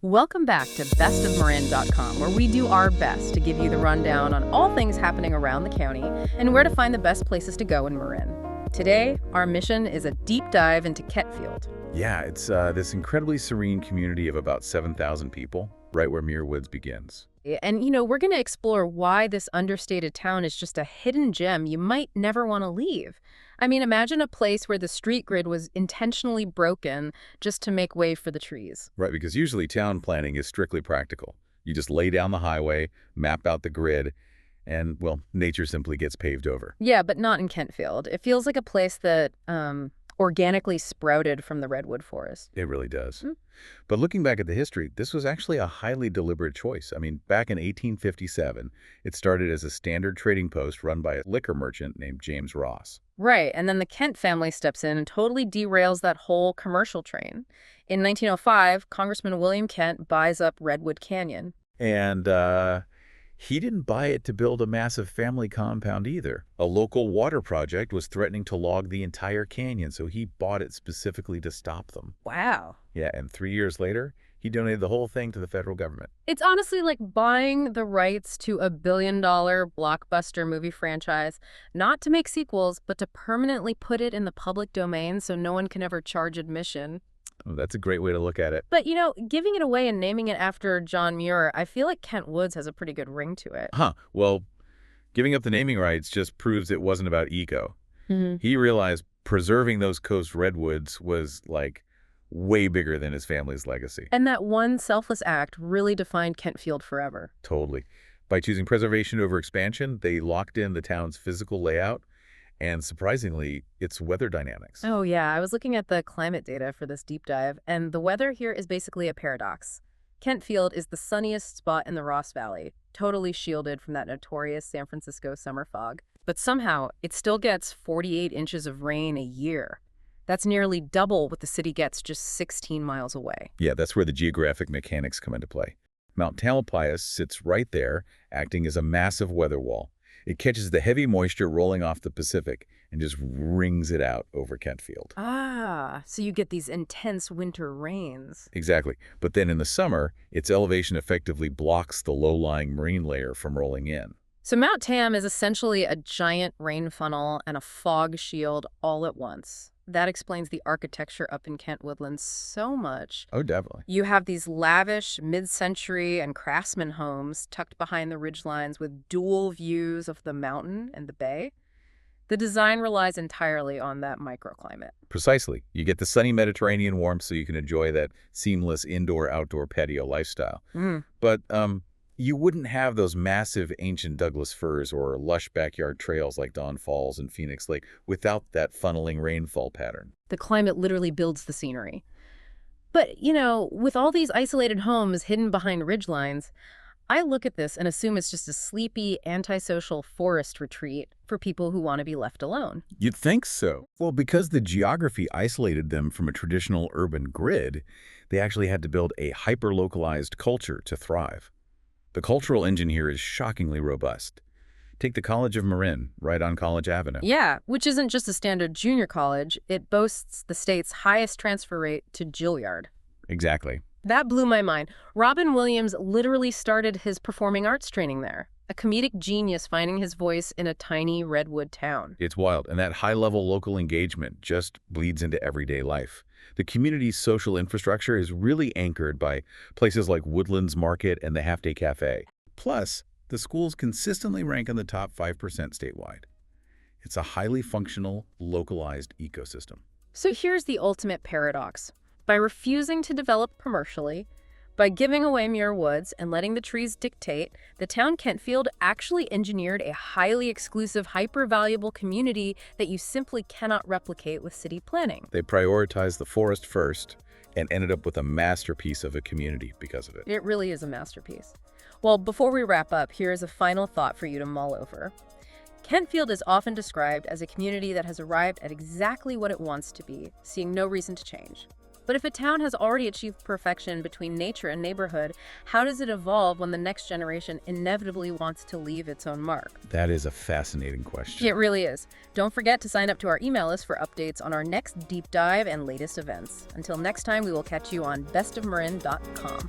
Welcome back to bestofmarin.com, where we do our best to give you the rundown on all things happening around the county and where to find the best places to go in Marin. Today, our mission is a deep dive into Kentfield. Yeah, it's this incredibly serene community of about 7,000 people, right where Muir Woods begins. And, we're going to explore why this understated town is just a hidden gem you might never want to leave. I mean, imagine a place where the street grid was intentionally broken just to make way for the trees. Right, because usually town planning is strictly practical. You just lay down the highway, map out the grid, and, well, nature simply gets paved over. Yeah, but not in Kentfield. It feels like a place that organically sprouted from the redwood forest. It really does. But looking back at the history, this was actually a highly deliberate choice. I mean, back in 1857, it started as a standard trading post run by a liquor merchant named James Ross. Right, and then the Kent family steps in and totally derails that whole commercial train. In 1905, Congressman William Kent buys up Redwood Canyon. And he didn't buy it to build a massive family compound either. A local water project was threatening to log the entire canyon, so he bought it specifically to stop them. Wow. Yeah, and 3 years later, he donated the whole thing to the federal government. It's honestly like buying the rights to a billion-dollar blockbuster movie franchise, not to make sequels, but to permanently put it in the public domain so no one can ever charge admission. Oh, that's a great way to look at it. But, giving it away and naming it after John Muir, I feel like Kent Woods has a pretty good ring to it. Well, giving up the naming rights just proves it wasn't about ego. He realized preserving those coast redwoods was, way bigger than his family's legacy. And that one selfless act really defined Kentfield forever. Totally. By choosing preservation over expansion, they locked in the town's physical layout and, surprisingly, its weather dynamics. Oh, yeah. I was looking at the climate data for this deep dive, and the weather here is basically a paradox. Kentfield is the sunniest spot in the Ross Valley, totally shielded from that notorious San Francisco summer fog. But somehow, it still gets 48 inches of rain a year. That's nearly double what the city gets just 16 miles away. Yeah, that's where the geographic mechanics come into play. Mount Tamalpais sits right there, acting as a massive weather wall. It catches the heavy moisture rolling off the Pacific and just wrings it out over Kentfield. Ah, so you get these intense winter rains. Exactly. But then in the summer, its elevation effectively blocks the low-lying marine layer from rolling in. So Mount Tam is essentially a giant rain funnel and a fog shield all at once. That explains the architecture up in Kent Woodlands so much. Oh, definitely. You have these lavish mid-century and craftsman homes tucked behind the ridgelines with dual views of the mountain and the bay. The design relies entirely on that microclimate. Precisely. You get the sunny Mediterranean warmth so you can enjoy that seamless indoor-outdoor patio lifestyle. But you wouldn't have those massive ancient Douglas firs or lush backyard trails like Dawn Falls and Phoenix Lake without that funneling rainfall pattern. The climate literally builds the scenery. But, with all these isolated homes hidden behind ridgelines, I look at this and assume it's just a sleepy, antisocial forest retreat for people who want to be left alone. You'd think so. Well, because the geography isolated them from a traditional urban grid, they actually had to build a hyper-localized culture to thrive. The cultural engine here is shockingly robust. Take the College of Marin, right on College Avenue. Yeah, which isn't just a standard junior college. It boasts the state's highest transfer rate to Juilliard. Exactly. That blew my mind. Robin Williams literally started his performing arts training there. A comedic genius finding his voice in a tiny redwood town. It's wild, and that high-level local engagement just bleeds into everyday life. The community's social infrastructure is really anchored by places like Woodlands Market and the Half-Day Cafe. Plus, the schools consistently rank in the top 5% statewide. It's a highly functional, localized ecosystem. So here's the ultimate paradox. By refusing to develop commercially, by giving away Muir Woods and letting the trees dictate, the town Kentfield actually engineered a highly exclusive, hyper-valuable community that you simply cannot replicate with city planning. They prioritized the forest first and ended up with a masterpiece of a community because of it. It really is a masterpiece. Well, before we wrap up, here is a final thought for you to mull over. Kentfield is often described as a community that has arrived at exactly what it wants to be, seeing no reason to change. But if a town has already achieved perfection between nature and neighborhood, how does it evolve when the next generation inevitably wants to leave its own mark? That is a fascinating question. It really is. Don't forget to sign up to our email list for updates on our next deep dive and latest events. Until next time, we will catch you on bestofmarin.com.